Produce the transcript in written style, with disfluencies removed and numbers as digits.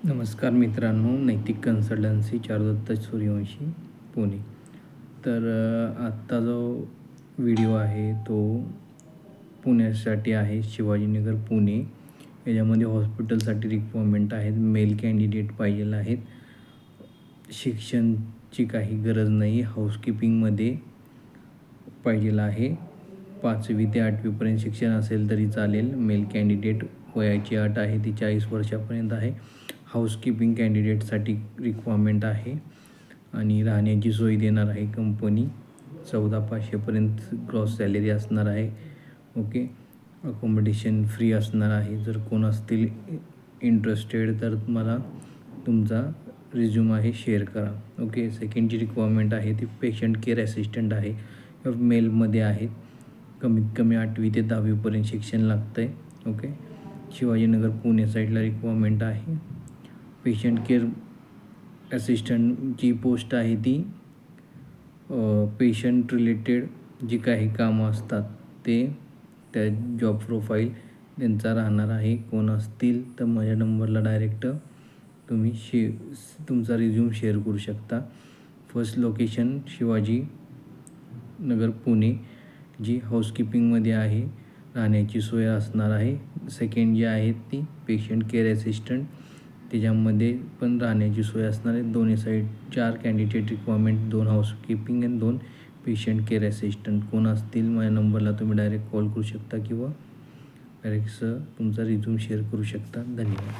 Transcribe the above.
नमस्कार मित्रांनो, नैतिक कन्सल्टन्सी चारुदत्त सूर्यवंशी पुणे. तर आत्ता जो व्हिडिओ आहे तो पुण्यासाठी आहे, शिवाजीनगर पुणे. याच्यामध्ये हॉस्पिटलसाठी रिक्वायरमेंट आहेत, मेल कॅन्डिडेट पाहिजे आहेत. शिक्षणची काही गरज नाही, हाऊसकीपिंगमध्ये पाहिजे आहे. 5वी ते 8वीपर्यंत शिक्षण असेल तरी चालेल. मेल कॅन्डिडेट, वयाची अट आहे ती 40 वर्षापर्यंत आहे. हाऊसकीपिंग कॅन्डिडेटसाठी रिक्वायरमेंट आहे आणि राहण्याची सोय देणार आहे कंपनी. 14,500पर्यंत ग्रॉस सॅलरी असणार आहे. ओके, अकोमोडेशन फ्री असणार आहे. जर कोण असतील इंटरेस्टेड तर मला तुमचा रिझ्यूम आहे शेअर करा. ओके, सेकंडची रिक्वायरमेंट आहे ती पेशंट केअर असिस्टंट आहे. मेलमध्ये आहेत. कमीत कमी 8वी ते 10वीपर्यंत शिक्षण लागतं आहे. ओके, शिवाजीनगर पुणे साईडला रिक्वायरमेंट आहे. पेशंट केअर असिस्टंटची पोस्ट आहे ती पेशंट रिलेटेड जी काही कामं असतात ते त्या जॉब प्रोफाईल त्यांचा राहणार आहे. कोण असतील तर माझ्या नंबरला डायरेक्ट तुम्ही तुमचा रिझ्यूम शेअर करू शकता. फर्स्ट लोकेशन शिवाजी नगर पुणे, जी हाऊसकीपिंगमध्ये आहे, राहण्याची सोय असणार आहे. सेकंड जी आहे ती पेशंट केअर असिस्टंट, त्याच्यामध्ये पण राहण्याची सोय असणार आहे. दोन्ही साईड 4 कॅन्डिडेट रिक्वायरमेंट, 2 हाऊसकीपिंग आणि 2 पेशंट केअर असिस्टंट. कोण असतील माझ्या नंबरला तुम्ही डायरेक्ट कॉल करू शकता किंवा डायरेक्ट तुमचा रिझ्यूम शेअर करू शकता. धन्यवाद.